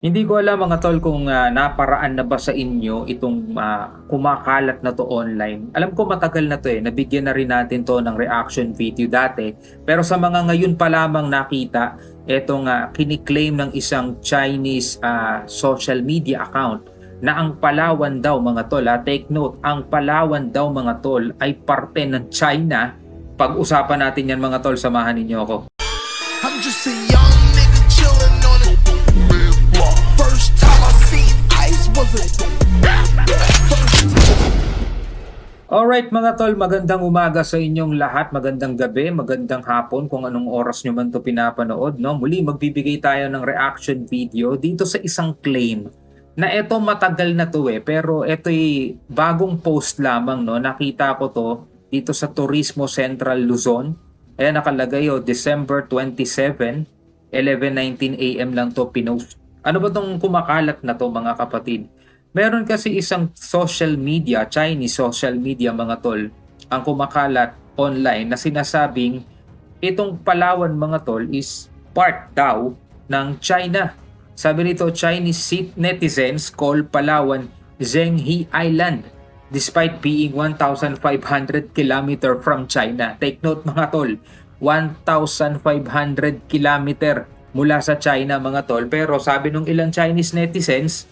Hindi ko alam mga tol kung, naparaan na ba sa inyo itong, kumakalat na 'to online. Alam ko matagal na 'to, nabigyan na rin natin 'to ng reaction video dati. Pero sa mga ngayon pa lamang nakita, etong, kini-claim ng isang Chinese, social media account na ang Palawan daw mga tol, take note, ang Palawan daw mga tol ay parte ng China. Pag-usapan natin 'yan mga tol, samahan ninyo ako. I'm just a young nigga chillin' on it. First time I seen ice was a Alright mga tol, magandang umaga sa inyong lahat, magandang gabi, magandang hapon kung anong oras nyo man to pinapanood. No? Muli magbibigay tayo ng reaction video dito sa isang claim na eto matagal na to pero eto'y bagong post lamang. No? Nakita ko to dito sa Turismo Central Luzon. Ayan nakalagay December 27, 11:19 AM lang to pinost. Ano ba tong kumakalat na to mga kapatid? Meron kasi isang social media, Chinese social media mga tol, ang kumakalat online na sinasabing itong Palawan mga tol is part daw ng China. Sabi nito, Chinese netizens call Palawan Zhenghe Island despite being 1,500 kilometer from China. Take note mga tol, 1,500 kilometer mula sa China mga tol. Pero sabi nung ilang Chinese netizens,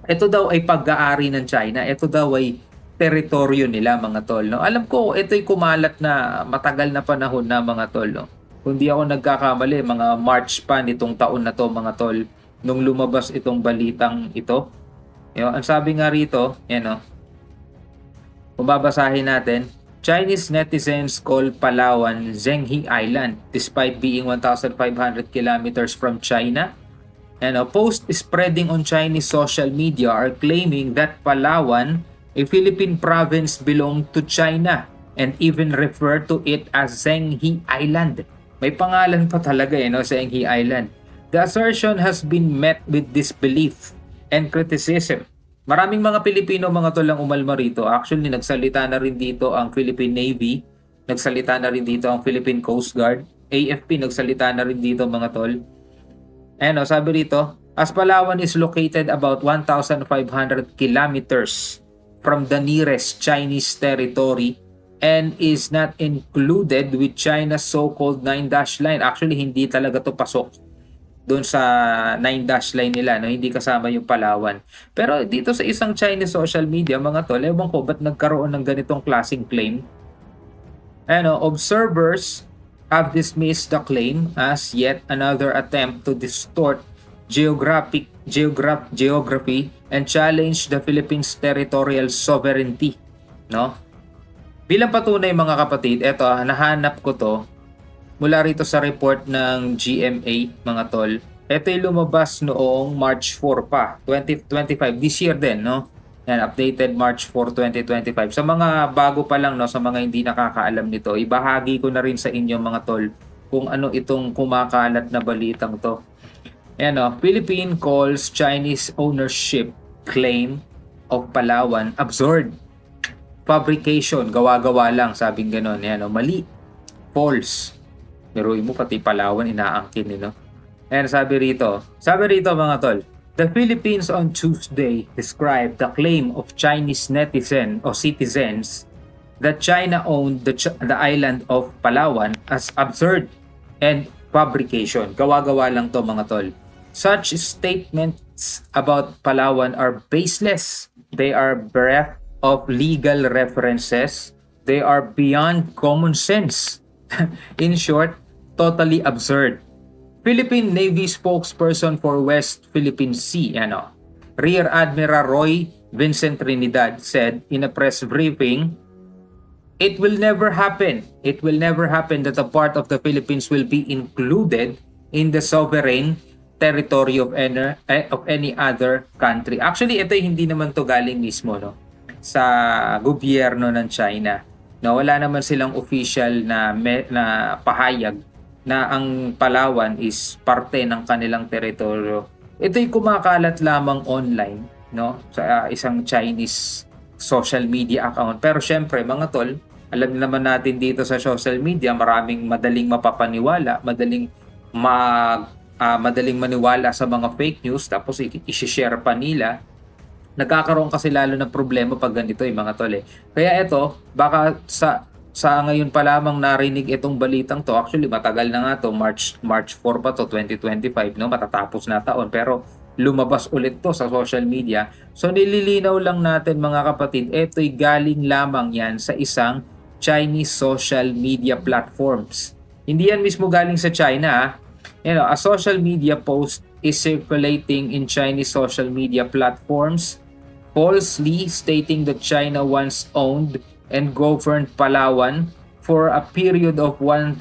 ito daw ay pag-aari ng China. Ito daw ay teritoryo nila mga tol. No? Alam ko ito'y kumalat na matagal na panahon na mga tol. No? Kung di ako nagkakamali, mga March pa nitong taon na to mga tol, nung lumabas itong balitang ito. Ang sabi nga rito, kung babasahin natin, Chinese netizens call Palawan Zhenghe Island despite being 1,500 kilometers from China. And a post spreading on Chinese social media are claiming that Palawan, a Philippine province, belong to China and even refer to it as Zhenghe Island. May pangalan pa talaga Zhenghe Island. The assertion has been met with disbelief and criticism. Maraming mga Pilipino mga tol ang umalma rito. Actually, nagsalita na rin dito ang Philippine Navy, nagsalita na rin dito ang Philippine Coast Guard, AFP nagsalita na rin dito mga tol. Sabi rito, as Palawan is located about 1,500 kilometers from the nearest Chinese territory and is not included with China's so-called 9-dash line. Actually, hindi talaga to pasok doon sa 9-dash line nila, no? Hindi kasama yung Palawan. Pero dito sa isang Chinese social media, mga tol, ewan ko ba't nagkaroon ng ganitong klaseng claim. Observers have dismissed the claim as yet another attempt to distort geography and challenge the Philippines' territorial sovereignty. No? Bilang patunay mga kapatid, eto nahanap ko to mula rito sa report ng GMA mga tol. Ito ay lumabas noong March 4 pa, 2025, this year din, no? Yan, updated March 4, 2025. Sa mga bago pa lang, no, sa mga hindi nakakaalam nito, ibahagi ko na rin sa inyo mga tol kung ano itong kumakalat na balitang to. Philippine calls Chinese ownership claim of Palawan absurd. Fabrication, gawa-gawa lang, sabing ganon. Mali. False. Meron mo pati Palawan inaangkin, sabi rito mga tol, the Philippines on Tuesday described the claim of Chinese netizen o citizens that China owned the island of Palawan as absurd and fabrication. Gawa-gawa lang to mga tol. Such statements about Palawan are baseless. They are bereft of legal references. They are beyond common sense. In short, totally absurd. Philippine Navy spokesperson for West Philippine Sea, Rear Admiral Roy Vincent Trinidad said in a press briefing, it will never happen. It will never happen that a part of the Philippines will be included in the sovereign territory of any other country. Actually, ito hindi naman to galing mismo sa gobyerno ng China. Wala naman silang official na pahayag na ang Palawan is parte ng kanilang teritoryo. Ito'y kumakalat lamang online, sa isang Chinese social media account. Pero syempre, mga tol, alam naman natin dito sa social media, maraming madaling mapapaniwala, madaling madaling maniwala sa mga fake news tapos i-share pa nila. Nagkakaroon kasi lalo ng problema pag ganito mga tol eh. Kaya ito, baka sa ngayon pa lamang narinig itong balitang to. Actually, matagal na nga to, March 4 pa to, 2025, no? Matatapos na taon, pero lumabas ulit to sa social media. So nililinaw lang natin mga kapatid, ito'y galing lamang yan sa isang Chinese social media platforms. Hindi yan mismo galing sa China, ha? You know, a social media post is circulating in Chinese social media platforms falsely stating that China once owned and governed Palawan for a period of 1,000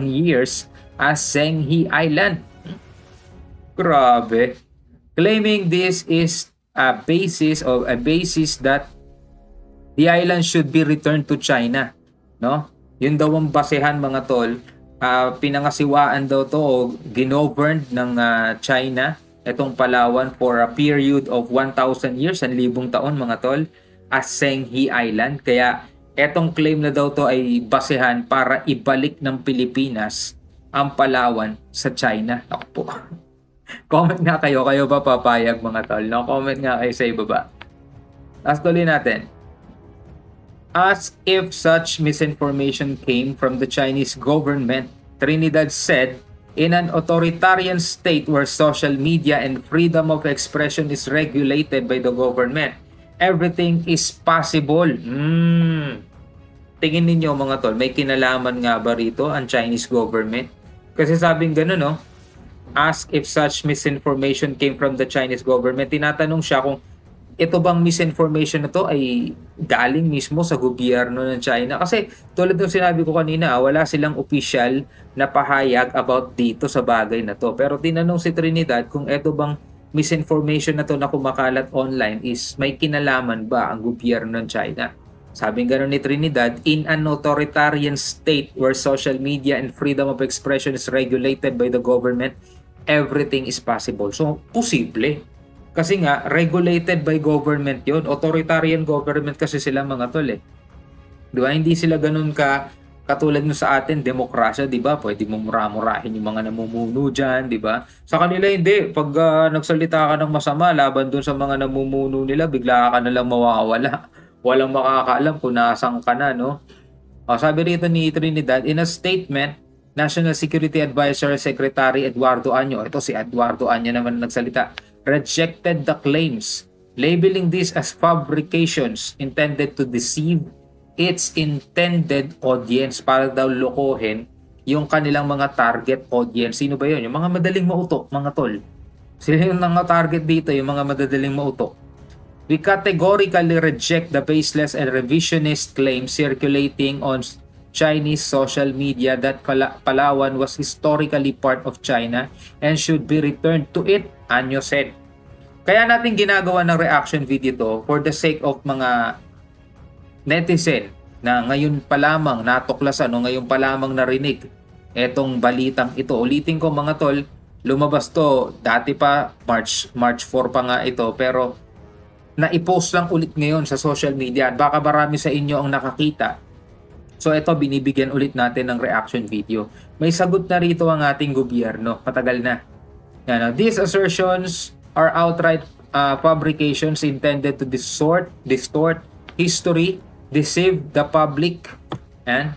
years as Zhenghe Island. Grabe. Claiming this is a basis that the island should be returned to China, no? Yun daw ang basehan mga tol. Pinangasiwaan daw to o ginoverned ng China itong Palawan for a period of 1,000 years, 1,000 taon mga tol, as Zhenghe Island. Kaya etong claim na daw to ay basehan para ibalik ng Pilipinas ang Palawan sa China. Ako po. Comment nga kayo ba papayag mga tol? No? Comment nga kayo sa ibaba. Tapos tuloy natin. As if such misinformation came from the Chinese government, Trinidad said, in an authoritarian state where social media and freedom of expression is regulated by the government, everything is possible. Tingin ninyo mga tol, may kinalaman nga ba rito ang Chinese government? Kasi sabing gano'n, no? Ask if such misinformation came from the Chinese government. Tinatanong siya kung ito bang misinformation na to ay galing mismo sa gobyerno ng China. Kasi tulad ng sinabi ko kanina, wala silang official na pahayag about dito sa bagay na to. Pero tinanong si Trinidad kung ito bang misinformation na to na kumakalat online is may kinalaman ba ang gobyerno ng China. Sabing gano'n ni Trinidad, in an authoritarian state where social media and freedom of expression is regulated by the government, everything is possible. So, posible. Kasi nga, regulated by government yon, authoritarian government kasi sila mga tol eh. Di ba? Hindi sila ganun katulad nung sa atin, demokrasya, di ba? Pwede mong mura-murahin yung mga namumuno dyan, di ba? Sa kanila hindi. Pag nagsalita ka ng masama laban dun sa mga namumuno nila, bigla ka na lang mawawala. Walang makakaalam kung nasaan ka na, no? Sabi rito ni Trinidad, in a statement, National Security Advisor Secretary Eduardo Año, ito si Eduardo Año naman nagsalita, rejected the claims, labeling this as fabrications intended to deceive its intended audience, para daw lokohin yung kanilang mga target audience. Sino ba yun? Yung mga madaling mauto, mga tol. Sila yung mga target dito, yung mga madaling mauto. We categorically reject the baseless and revisionist claims circulating on Chinese social media that Palawan was historically part of China and should be returned to it, Anyo said. Kaya natin ginagawa ng reaction video to for the sake of mga netizen na ngayon pa lamang natuklasan o ngayon pa lamang narinig etong balitang ito. Ulitin ko mga tol, lumabas to dati pa, March 4 pa nga ito, pero na-post lang ulit ngayon sa social media at baka marami sa inyo ang nakakita. So ito, binibigyan ulit natin ng reaction video. May sagot na rito ang ating gobyerno, matagal na. Yan, these assertions are outright fabrications intended to distort history, deceive the public, and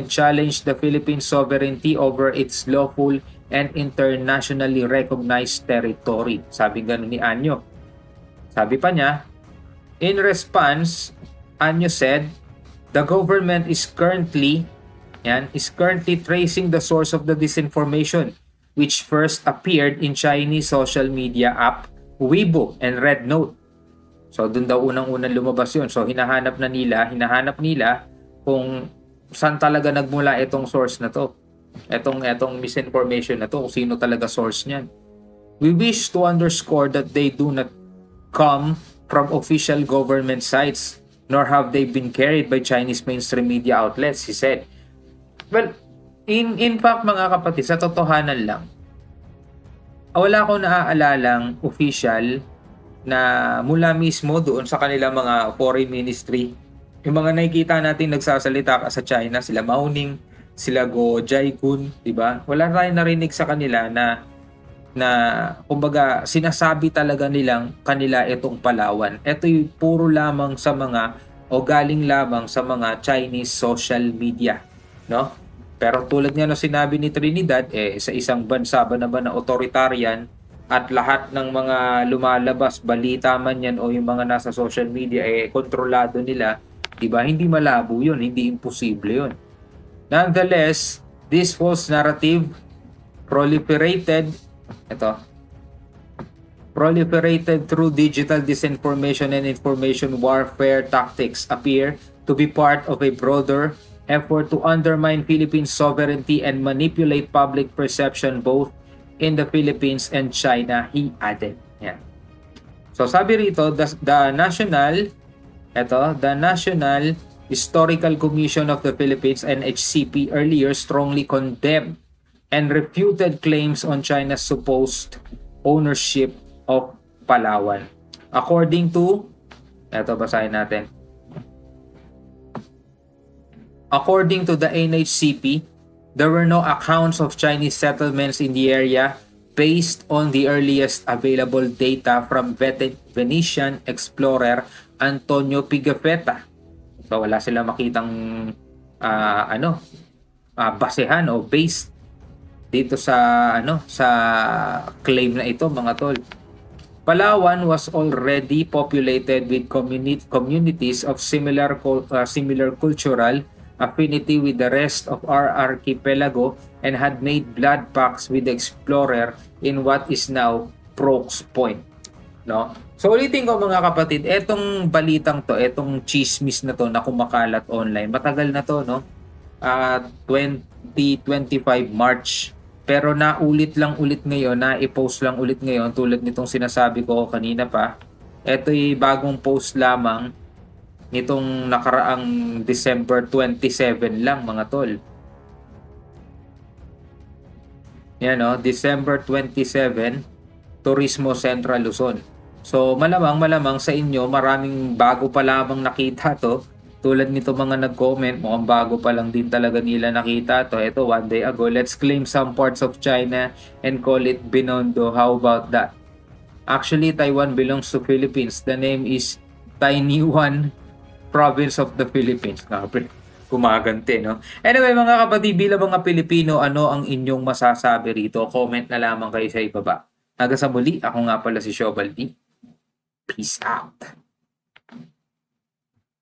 challenge the Philippine sovereignty over its lawful and internationally recognized territory. Sabi gano'n ni Anyo. Sabi pa niya, in response, Anyo said, the government is currently tracing the source of the disinformation, which first appeared in Chinese social media app Weibo and Red Note. So doon daw unang-unang lumabas yun. So hinahanap nila kung saan talaga nagmula itong source na to. Etong misinformation na to, kung sino talaga source niyan. We wish to underscore that they do not come from official government sites, nor have they been carried by Chinese mainstream media outlets, he said. Well, in fact mga kapatid, sa totohanan lang, wala akong naaalalang official na mula mismo doon sa kanilang mga foreign ministry. Yung mga nakikita natin nagsasalita sa China, sila Mao Ning, sila Go Jae-kun, 'di ba? Wala tayong narinig sa kanila na kumbaga sinasabi talaga nilang kanila itong Palawan. Ito yung puro lamang sa mga o galing lamang sa mga Chinese social media, no? Pero tulad nga ng sinabi ni Trinidad, sa isang bansa ba naman na authoritarian at lahat ng mga lumalabas, balita man yan o yung mga nasa social media, kontrolado nila, di ba? Hindi malabo yun, hindi imposible yun. Nonetheless, this false narrative proliferated through digital disinformation and information warfare tactics appear to be part of a broader effort to undermine Philippine sovereignty and manipulate public perception both in the Philippines and China, he added. Yan. So sabi rito, the National Historical Commission of the Philippines, NHCP, earlier strongly condemned and refuted claims on China's supposed ownership of Palawan. According to, basahin natin. According to the NHCP, there were no accounts of Chinese settlements in the area based on the earliest available data from Venetian explorer Antonio Pigafetta. So wala silang makitang basehan o based dito sa sa claim na ito, mga tol. Palawan was already populated with communities of similar cultural affinity with the rest of our archipelago and had made blood pacts with the explorer in what is now Prox Point, no? So ulitin ko, mga kapatid, etong balitang to, etong chismis na to na kumakalat online, matagal na to, no? 2025 March. Pero naulit lang ulit ngayon, na-post lang ulit ngayon tulad nitong sinasabi ko kanina pa. Ito'y bagong post lamang nitong nakaraang December 27 lang, mga tol. Yan, no? December 27, Turismo Central Luzon. So malamang sa inyo maraming bago pa lamang nakita to. Tulad nito mga nag-comment, mukhang bago pa lang din talaga nila nakita to. Ito, one day ago, let's claim some parts of China and call it Binondo. How about that? Actually, Taiwan belongs to Philippines. The name is Taiwan Province of the Philippines. Kumagante, no? Anyway, mga kapatid, bilang mga Pilipino, ano ang inyong masasabi rito? Comment na lamang kayo sa ibaba. Hanggang sa muli, ako nga pala si Shobaldi. Peace out.